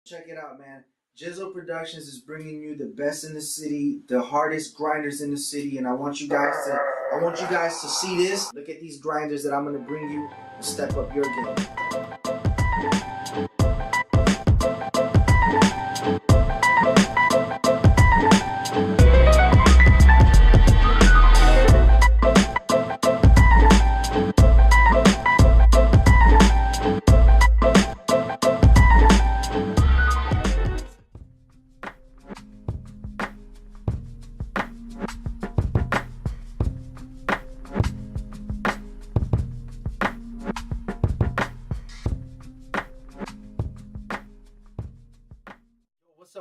Check it out, man. Gizzoproductions is bringing you the best in the city, the hardest grinders in the city, and I want you guys to see this. Look at these grinders that I'm gonna bring you and step up your game.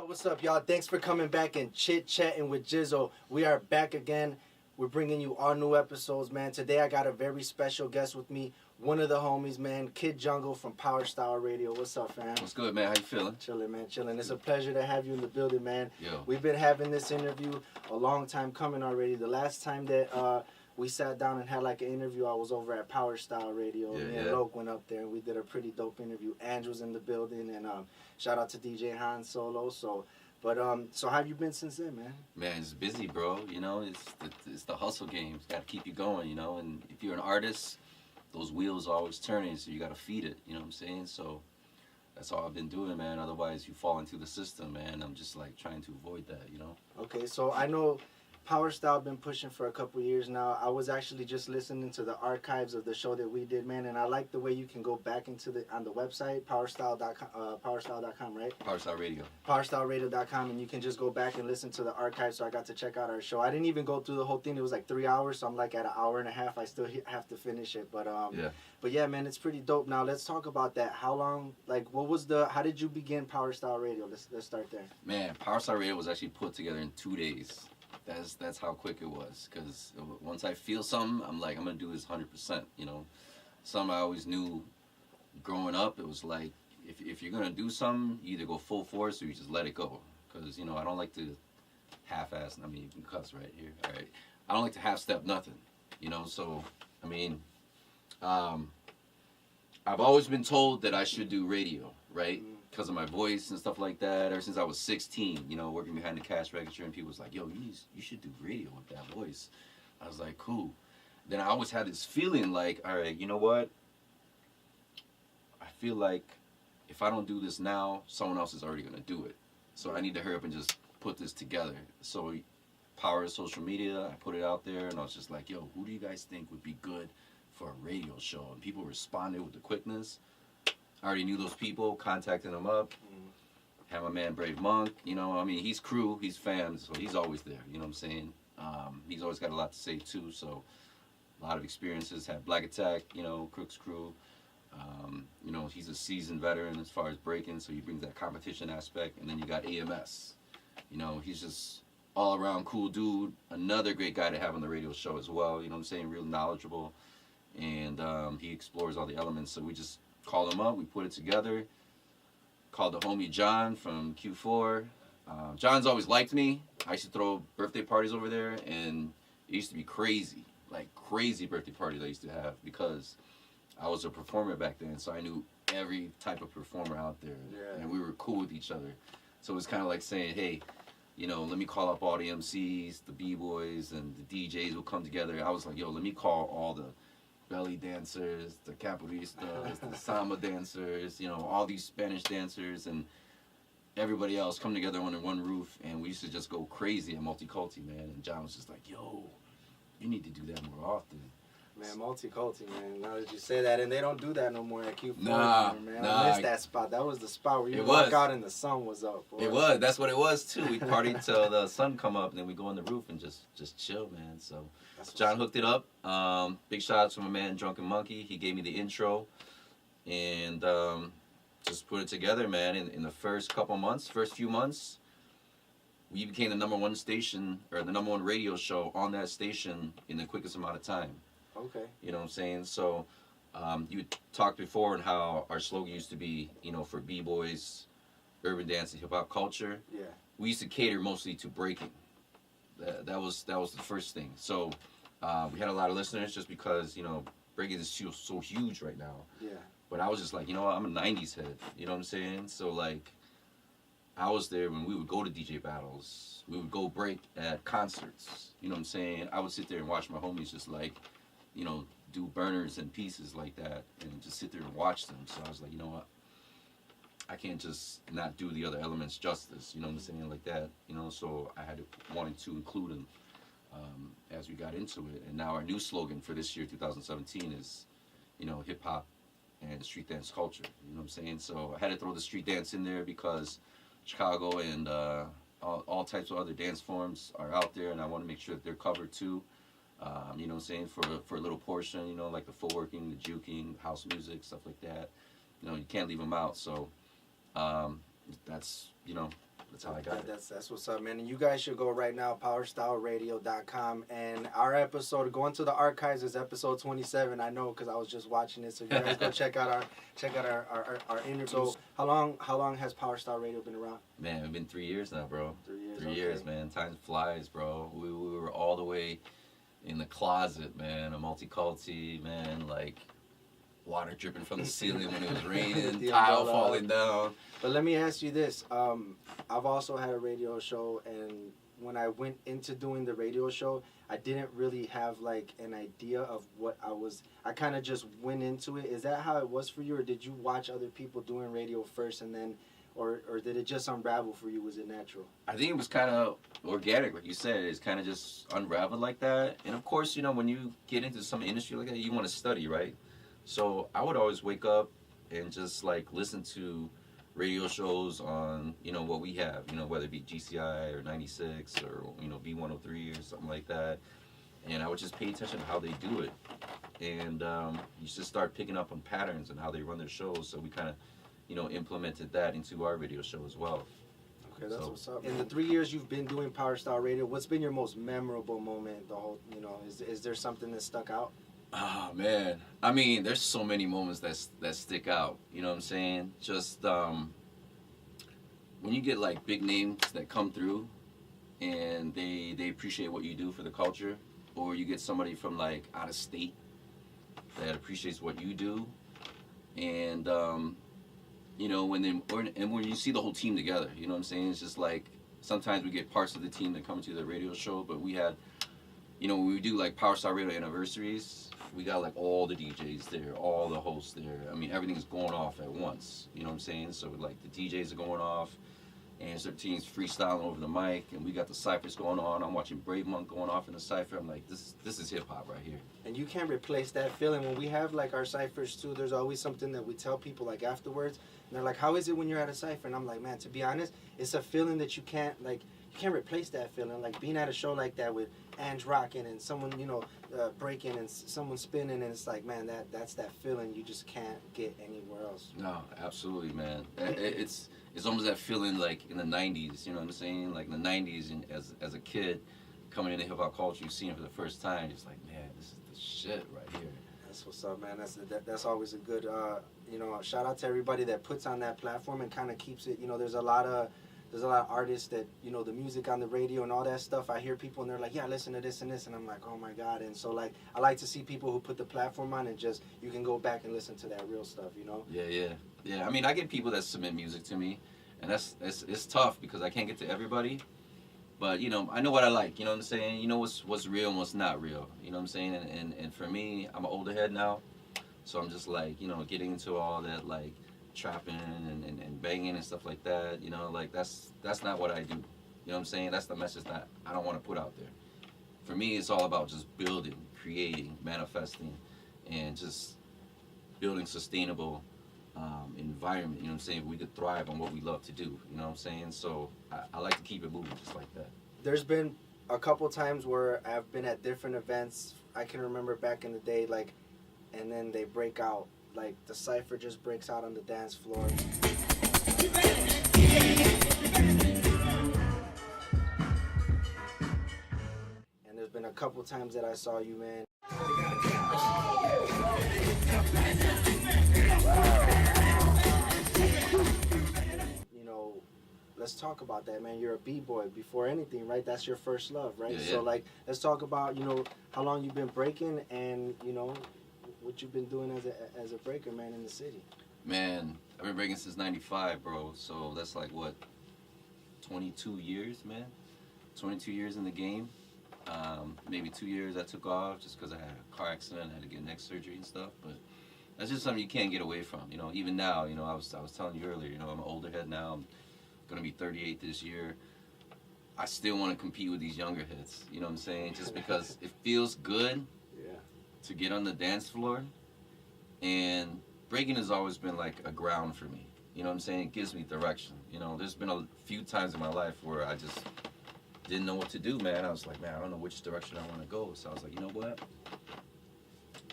What's up, y'all? Thanks for coming back and chit-chatting with Gizzo. We are back again. We're bringing you all new episodes, man. Today I got a very special guest with me. One of the homies, man. Kid Jungle from Power Style Radio. What's up, fam? What's good, man? How you feeling? Chilling, man. Chilling. It's a pleasure to have you in the building, man. Yo. We've been having this interview a long time coming already. The last time that we sat down and had like an interview, I was over at Power Style Radio. Me and Loke went up there and we did a pretty dope interview. Ange was in the building, and shout out to DJ Han Solo. So how have you been since then, man? Man, it's busy, bro. You know, it's the hustle game. It's got to keep you going, you know. And if you're an artist, those wheels are always turning, so you got to feed it. You know what I'm saying? So that's all I've been doing, man. Otherwise, you fall into the system, man. I'm just like trying to avoid that, you know. Okay, so I know Power Style been pushing for a couple years now. I was actually just listening to the archives of the show that we did, man, and I like the way you can go back on the website, powerstyle.com, right? Powerstyle Radio. Powerstyleradio.com, and you can just go back and listen to the archives. So I got to check out our show. I didn't even go through the whole thing. It was like 3 hours, so I'm like at an hour and a half. I still have to finish it, but yeah, man, it's pretty dope. Now let's talk about that. How long? Like, how did you begin Power Style Radio? Let's start there. Man, Powerstyle Radio was actually put together in 2 days. That's how quick it was, because once I feel something, I'm like, I'm going to do this 100%, you know. Something I always knew growing up, it was like, if you're going to do something, you either go full force or you just let it go. Because, you know, I don't like to half-ass, I mean, you can cuss right here, all right. I don't like to half-step nothing, you know. So, I mean, I've always been told that I should do radio, right? Because of my voice and stuff like that. Ever since I was 16, you know, working behind the cash register, and people was like, yo, you should do radio with that voice. I was like, cool. Then I always had this feeling like, all right, you know what? I feel like if I don't do this now, someone else is already going to do it. So I need to hurry up and just put this together. So power of social media, I put it out there, and I was just like, yo, who do you guys think would be good for a radio show? And people responded with the quickness. I already knew those people, contacting them up. Had my man Brave Monk, you know, I mean, he's crew, he's fam, so he's always there, you know what I'm saying? He's always got a lot to say too, so a lot of experiences. Had Black Attack, you know, Crook's crew. You know, he's a seasoned veteran as far as breaking, so he brings that competition aspect. And then you got AMS. You know, he's just all around cool dude. Another great guy to have on the radio show as well, you know what I'm saying? Real knowledgeable. And he explores all the elements, so we just called him up, we put it together. Called the homie John from Q4. John's always liked me. I used to throw birthday parties over there, and it used to be crazy. Like crazy birthday parties I used to have, because I was a performer back then, so I knew every type of performer out there. Yeah. And we were cool with each other. So it was kind of like saying, hey, you know, let me call up all the MCs, the B-boys, and the DJs will come together. I was like, yo, let me call all the belly dancers, the capoeiristas, the samba dancers, you know, all these Spanish dancers and everybody else come together under one roof, and we used to just go crazy at Multiculti, man. And John was just like, yo, you need to do that more often. Man, Multiculti, man. Now that you say that, and they don't do that no more at Q4 nah, anymore, man. Nah, I missed that spot. That was the spot where you walk out and the sun was up. Boy. It was. That's what it was too. We partied till the sun come up, and then we go on the roof and just chill, man. So John hooked it up. Big shout out to my man Drunken Monkey. He gave me the intro, and just put it together, man. In the first few months, we became the #1 station, or the #1 radio show on that station in the quickest amount of time. Okay. You know what I'm saying? So you talked before on how our slogan used to be, you know, for B-boys, urban dance and hip-hop culture. Yeah. We used to cater mostly to breaking. That was the first thing. So we had a lot of listeners just because, you know, breaking is so huge right now. Yeah. But I was just like, you know what, I'm a 90s head. You know what I'm saying? So, like, I was there when we would go to DJ battles. We would go break at concerts. You know what I'm saying? I would sit there and watch my homies just like, you know, do burners and pieces like that and just sit there and watch them. So I was like, you know what? I can't just not do the other elements justice, you know what I'm saying, like that, you know, so I had to, wanted to include them as we got into it. And now our new slogan for this year, 2017, is, you know, hip-hop and street dance culture, you know what I'm saying? So I had to throw the street dance in there because Chicago and all types of other dance forms are out there, and I want to make sure that they're covered too. You know what I'm saying, for a little portion, you know, like the footworking, the juking, house music, stuff like that. You know, you can't leave them out, so that's, you know, that's how I got it. That's what's up, man. And you guys should go right now, powerstyleradio.com. And our episode, go into the archives, is episode 27. I know because I was just watching it. So you guys go check out our interview. So how long has Power Style Radio been around? Man, it's been 3 years now, bro. 3 years. 3 years, man. Time flies, bro. We were all the way in the closet, man. A multi-culti, man. Like, water dripping from the ceiling when it was raining, tile falling down. But let me ask you this. I've also had a radio show, and when I went into doing the radio show, I didn't really have like an idea of what I kind of just went into it. Is that how it was for you, or did you watch other people doing radio first and then, or did it just unravel for you? Was it natural? I think it was kind of organic, like you said. It's kind of just unraveled like that. And of course, you know, when you get into some industry like that, you want to study, right? So I would always wake up and just like listen to radio shows on, you know, what we have, you know, whether it be GCI or 96 or, you know, B103 or something like that. And I would just pay attention to how they do it. And you just start picking up on patterns and how they run their shows. So we kind of, you know, implemented that into our radio show as well. Okay, that's what's up. In the 3 years you've been doing Power Style Radio, what's been your most memorable moment? The whole, you know, is there something that stuck out? Oh, man. I mean, there's so many moments that stick out. You know what I'm saying? Just when you get, like, big names that come through and they appreciate what you do for the culture, or you get somebody from, like, out of state that appreciates what you do, and, you know, when you see the whole team together, you know what I'm saying? It's just, like, sometimes we get parts of the team that come to the radio show, but we had, you know, when we do, like, Power Star Radio anniversaries, we got, like, all the DJs there, all the hosts there. I mean, everything's going off at once, you know what I'm saying? So, like, the DJs are going off, and some teams freestyling over the mic, and we got the ciphers going on. I'm watching Brave Monk going off in the cipher. I'm like, this is hip-hop right here. And you can't replace that feeling. When we have, like, our ciphers, too, there's always something that we tell people, like, afterwards. And they're like, how is it when you're at a cipher? And I'm like, man, to be honest, it's a feeling that you can't replace that feeling. Like, being at a show like that with Ange rocking and someone, you know, breaking and someone spinning, and it's like, man, that's that feeling you just can't get anywhere else. No, absolutely, man. It's almost that feeling like in the 90s, you know what I'm saying? Like in the 90s, and as a kid coming into hip-hop culture, you see it for the first time, it's like, man, this is the shit right here. That's what's up, man. That's always a good, you know, shout out to everybody that puts on that platform and kind of keeps it, you know, there's a lot of artists that, you know, the music on the radio and all that stuff, I hear people and they're like, yeah, listen to this and this, and I'm like, oh my God. And so, like, I like to see people who put the platform on and just, you can go back and listen to that real stuff, you know? Yeah. I mean, I get people that submit music to me, and it's tough because I can't get to everybody. But, you know, I know what I like, you know what I'm saying? You know what's real and what's not real, you know what I'm saying? And for me, I'm an older head now, so I'm just like, you know, getting into all that, like, trapping and banging and stuff like that, you know, like, that's not what I do, you know what I'm saying? That's the message that I don't want to put out there. For me, it's all about just building, creating, manifesting, and just building sustainable environment, you know what I'm saying? We could thrive on what we love to do, you know what I'm saying? So I like to keep it moving just like that. There's been a couple times where I've been at different events. I can remember back in the day, like, and then they break out, like the cipher just breaks out on the dance floor. And there's been a couple times that I saw you, man. You know, let's talk about that, man. You're a b-boy before anything, right? That's your first love, right? Yeah. So, like, let's talk about, you know, how long you've been breaking and, you know, what you've been doing as a breaker, man, in the city. Man, I've been breaking since '95, bro. So that's like what, 22 years, man. 22 years in the game. Maybe 2 years I took off just because I had a car accident. I had to get neck surgery and stuff. But that's just something you can't get away from. You know, even now, you know, I was telling you earlier, you know, I'm an older head now. I'm going to be 38 this year. I still want to compete with these younger heads. You know what I'm saying? Just because it feels good to get on the dance floor. And breaking has always been like a ground for me. You know what I'm saying? It gives me direction. You know, there's been a few times in my life where I just didn't know what to do, man. I was like, man, I don't know which direction I want to go. So I was like, you know what?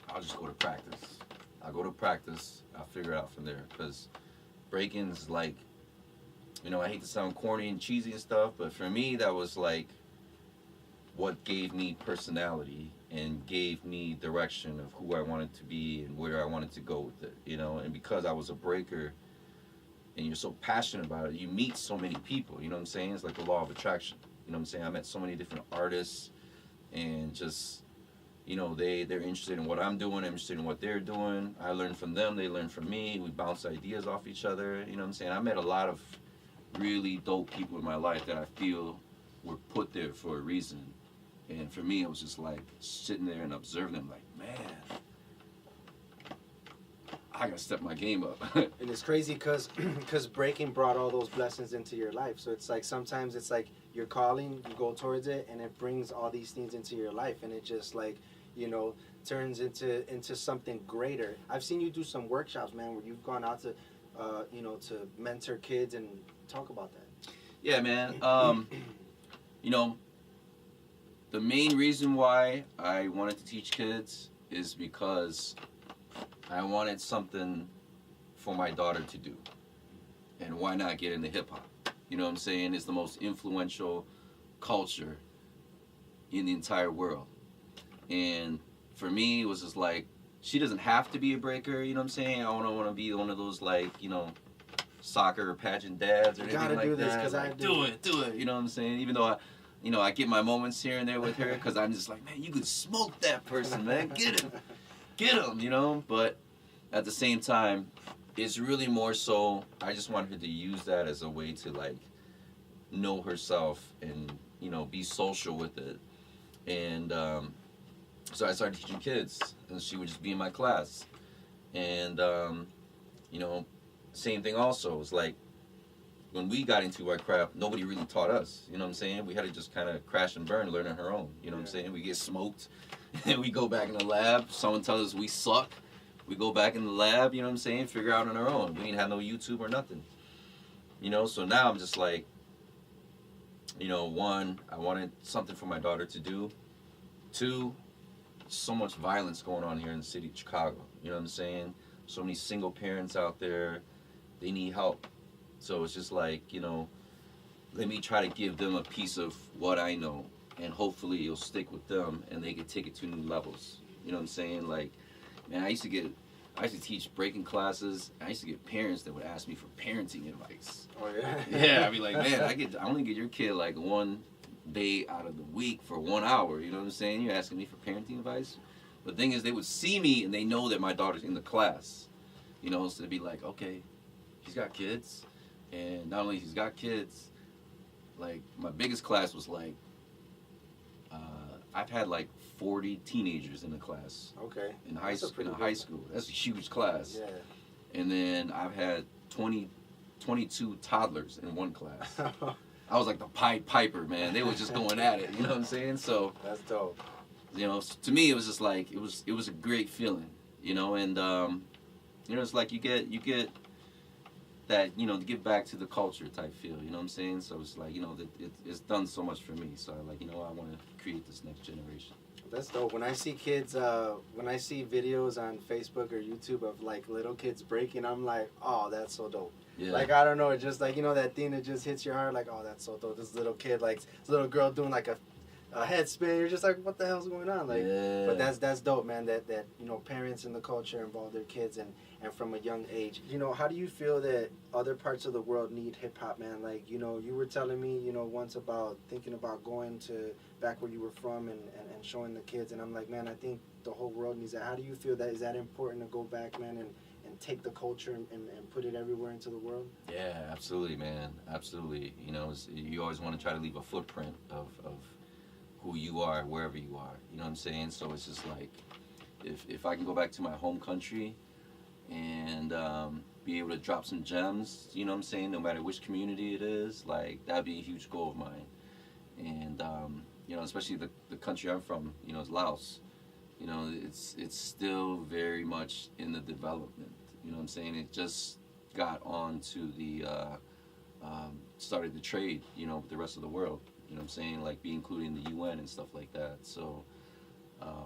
I'll just go to practice. I'll go to practice. I'll figure it out from there. Because breaking's like, you know, I hate to sound corny and cheesy and stuff, but for me, that was like what gave me personality and gave me direction of who I wanted to be and where I wanted to go with it, you know. And because I was a breaker and you're so passionate about it, you meet so many people, you know what I'm saying? It's like the law of attraction, you know what I'm saying? I met so many different artists and just, you know, they're interested in what I'm doing, I'm interested in what they're doing. I learn from them, they learn from me, we bounce ideas off each other, you know what I'm saying? I met a lot of really dope people in my life that I feel were put there for a reason. And for me, it was just like sitting there and observing them like, man, I gotta step my game up. And it's crazy because breaking brought all those blessings into your life. So it's like sometimes it's like you're calling, you go towards it, and it brings all these things into your life. And it just like, you know, turns into something greater. I've seen you do some workshops, man, where you've gone out to, you know, to mentor kids and talk about that. Yeah, man. You know, the main reason why I wanted to teach kids is because I wanted something for my daughter to do. And why not get into hip hop? You know what I'm saying? It's the most influential culture in the entire world. And for me, it was just like, she doesn't have to be a breaker, you know what I'm saying? I don't want to be one of those, like, you know, soccer pageant dads or anything like that. You gotta do this because I do it, you know what I'm saying? Even though I get my moments here and there with her because I'm just like, man, you could smoke that person, man. Get him, you know? But at the same time, it's really more so, I just want her to use that as a way to, like, know herself and, you know, be social with it. And so I started teaching kids, and she would just be in my class. And, you know, same thing also. It's like, when we got into our craft, nobody really taught us. You know what I'm saying? We had to just kind of crash and burn, learn on our own. You know what I'm saying? We get smoked, and we go back in the lab. Someone tells us we suck. We go back in the lab, you know what I'm saying? Figure out on our own. We didn't have no YouTube or nothing. You know, so now I'm just like, you know, one, I wanted something for my daughter to do. Two, so much violence going on here in the city of Chicago. You know what I'm saying? So many single parents out there. They need help. So it's just like, you know, let me try to give them a piece of what I know, and hopefully it'll stick with them and they can take it to new levels. You know what I'm saying? Like, man, I used to teach breaking classes. I used to get parents that would ask me for parenting advice. Oh yeah. Yeah, I'd be like, man, I only get your kid like one day out of the week for 1 hour. You know what I'm saying? You're asking me for parenting advice. But the thing is, they would see me and they know that my daughter's in the class. You know, so they'd be like, okay, he's got kids. And not only he's got kids, like my biggest class was like, I've had like 40 teenagers in the class. Okay. In high school. That's a huge class. Yeah. And then I've had 22 toddlers in one class. I was like the Pied Piper, man. They were just going at it. You know what I'm saying? So that's dope. You know, to me, it was just like it was a great feeling. You know, and you know, it's like you get that, you know, to give back to the culture type feel, you know what I'm saying? So it's like, you know, it's done so much for me. So I like, you know, I want to create this next generation. That's dope. When I see kids, when I see videos on Facebook or YouTube of like little kids breaking, I'm like, oh, that's so dope. Yeah. Like, I don't know, it's just like, you know, that thing that just hits your heart, like, oh, that's so dope. This little kid, like, this little girl doing like a head spin, you're just like, what the hell's going on? Like, yeah. But that's dope, man, that you know, parents in the culture involve their kids and from a young age. You know, how do you feel that other parts of the world need hip-hop, man? Like, you know, you were telling me, you know, once about thinking about going to back where you were from and showing the kids, and I'm like, man, I think the whole world needs that. How do you feel that? Is that important to go back, man, and take the culture and put it everywhere into the world? Yeah, absolutely, man. Absolutely. You know, you always want to try to leave a footprint of who you are, wherever you are. You know what I'm saying? So it's just like, if I can go back to my home country and be able to drop some gems, you know what I'm saying, no matter which community it is, like, that'd be a huge goal of mine. And, you know, especially the country I'm from, you know, is Laos. You know, it's still very much in the development. You know what I'm saying? It just got on to the, started the trade, you know, with the rest of the world. You know what I'm saying? Like, be included in the UN and stuff like that. So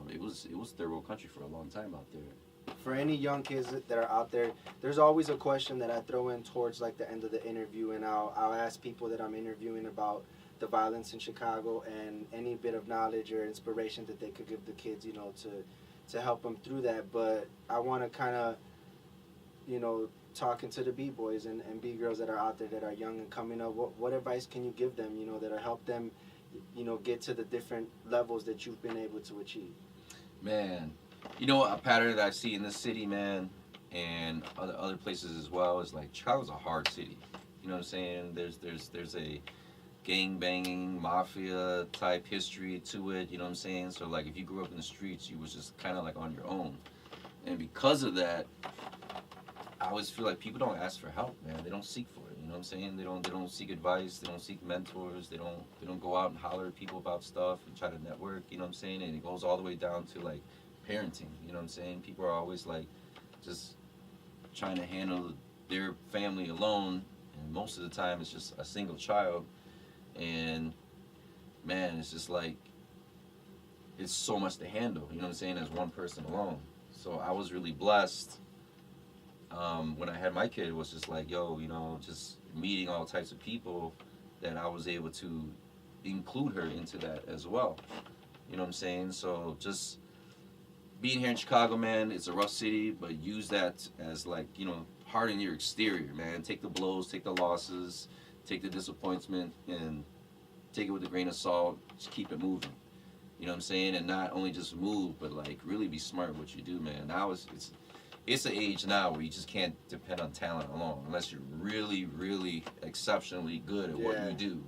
it was third world country for a long time out there. For any young kids that are out there, there's always a question that I throw in towards like the end of the interview, and I'll ask people that I'm interviewing about the violence in Chicago and any bit of knowledge or inspiration that they could give the kids, you know, to help them through that. But I want to kind of, you know, talking to the B-boys and B-girls that are out there that are young and coming up, what advice can you give them, you know, that'll help them, you know, get to the different levels that you've been able to achieve? Man, you know, a pattern that I see in this city, man, and other places as well, is like, Chicago's a hard city. You know what I'm saying? There's a gang banging, mafia type history to it, you know what I'm saying? So like, if you grew up in the streets, you was just kind of like on your own. And because of that, I always feel like people don't ask for help, man. They don't seek for it, you know what I'm saying? They don't seek advice, they don't seek mentors, they don't go out and holler at people about stuff and try to network, you know what I'm saying? And it goes all the way down to like parenting, you know what I'm saying? People are always like just trying to handle their family alone, and most of the time it's just a single child. And man, it's just like, it's so much to handle, you know what I'm saying, as one person alone. So I was really blessed when I had my kid. It was just like, yo, you know, just meeting all types of people, that I was able to include her into that as well, you know what I'm saying? So just being here in Chicago, man, it's a rough city, but use that as like, you know, harden your exterior, man. Take the blows, take the losses, take the disappointment, and take it with a grain of salt. Just keep it moving. You know what I'm saying? And not only just move, but like really be smart in what you do, man. Now it's an age now where you just can't depend on talent alone, unless you're really, really exceptionally good at what you do.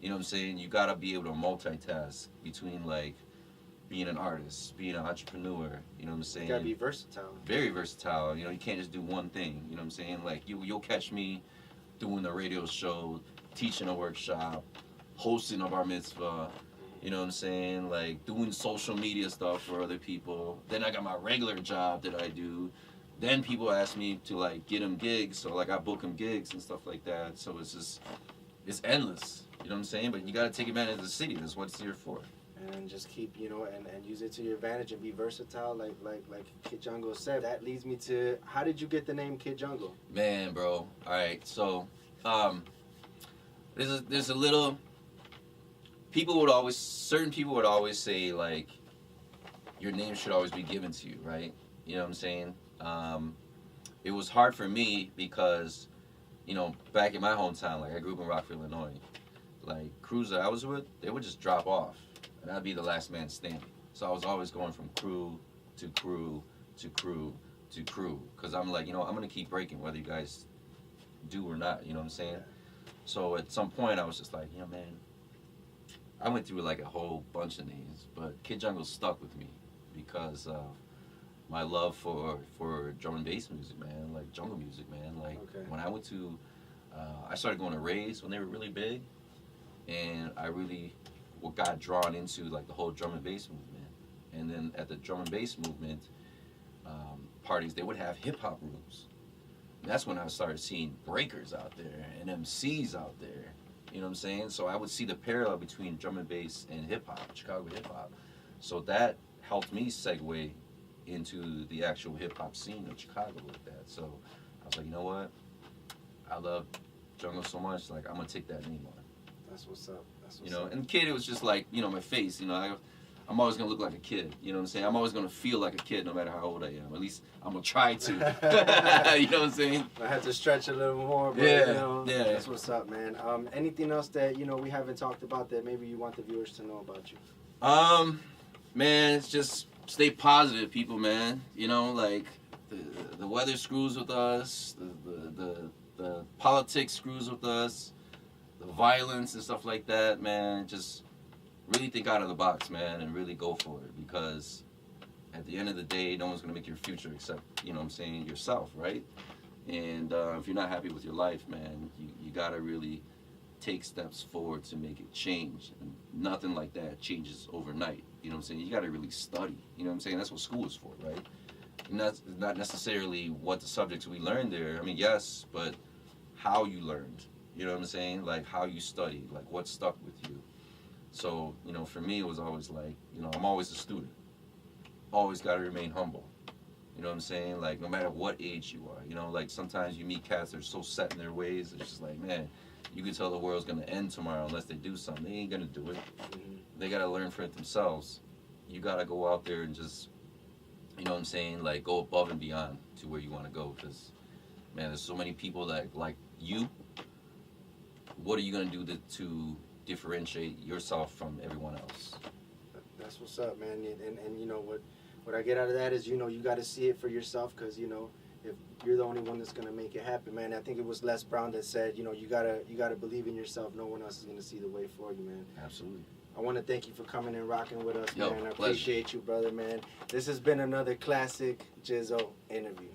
You know what I'm saying? You gotta be able to multitask between like being an artist, being an entrepreneur. You know what I'm saying? You gotta be versatile. Very versatile. You know, you can't just do one thing. You know what I'm saying? Like you'll catch me doing the radio show, teaching a workshop, hosting a bar mitzvah, you know what I'm saying, like doing social media stuff for other people. Then I got my regular job that I do. Then people ask me to like get them gigs, so like I book them gigs and stuff like that. So it's just, it's endless, you know what I'm saying? But you gotta take advantage of the city. That's what it's here for. And just keep, you know, and use it to your advantage and be versatile, like Kid Jungle said. That leads me to, how did you get the name Kid Jungle? Man, bro. All right, so there's a little. Certain people would always say like, your name should always be given to you, right? You know what I'm saying? It was hard for me because, you know, back in my hometown, like I grew up in Rockville, Illinois. Like crews that I was with, they would just drop off, and I'd be the last man standing. So I was always going from crew to crew to crew to crew, because I'm like, you know, I'm gonna keep breaking whether you guys do or not. You know what I'm saying? So at some point, I was just like, you know, man, I went through like a whole bunch of names, but Kid Jungle stuck with me because of my love for drum and bass music, man, like jungle music, man. Like when I went to, I started going to raves when they were really big, and I really got drawn into like the whole drum and bass movement. And then at the drum and bass movement parties, they would have hip hop rooms. And that's when I started seeing breakers out there and MCs out there. You know what I'm saying? So I would see the parallel between drum and bass and hip hop, Chicago hip hop. So that helped me segue into the actual hip hop scene of Chicago with that. So I was like, you know what? I love jungle so much, like I'm gonna take that name on. That's what's up. That's what's you know, up. And Kid, it was just like, you know, my face, you know, I'm always gonna look like a kid, you know what I'm saying? I'm always gonna feel like a kid no matter how old I am. At least I'm gonna try to. You know what I'm saying? I had to stretch a little more, but yeah, you know, yeah. That's what's up, man. Anything else that, you know, we haven't talked about that maybe you want the viewers to know about you? Man, it's just stay positive, people, man. You know, like, the weather screws with us, the politics screws with us, the violence and stuff like that, man. Just really think out of the box, man, and really go for it, because at the end of the day, no one's gonna make your future except, you know what I'm saying, yourself, right? And if you're not happy with your life, man, you gotta really take steps forward to make it change. And nothing like that changes overnight. You know what I'm saying? You gotta really study. You know what I'm saying? That's what school is for, right? Not necessarily what the subjects we learned there. I mean, yes, but how you learned. You know what I'm saying? Like how you studied, like what stuck with you. So, you know, for me, it was always like, you know, I'm always a student. Always got to remain humble. You know what I'm saying? Like, no matter what age you are. You know, like sometimes you meet cats that are so set in their ways. It's just like, man, you can tell the world's going to end tomorrow unless they do something. They ain't going to do it. They got to learn for it themselves. You got to go out there and just, you know what I'm saying? Like, go above and beyond to where you want to go. Because, man, there's so many people that, like you, what are you going to do to differentiate yourself from everyone else? That's what's up, man. And you know what I get out of that is, you know, you got to see it for yourself, because, you know, if you're the only one that's going to make it happen, man. I think it was Les Brown that said, you know, you gotta believe in yourself. No one else is going to see the way for you, man. Absolutely. I want to thank you for coming and rocking with us, Yo, man. I pleasure. appreciate you, brother, man. This has been another classic Gizzo interview.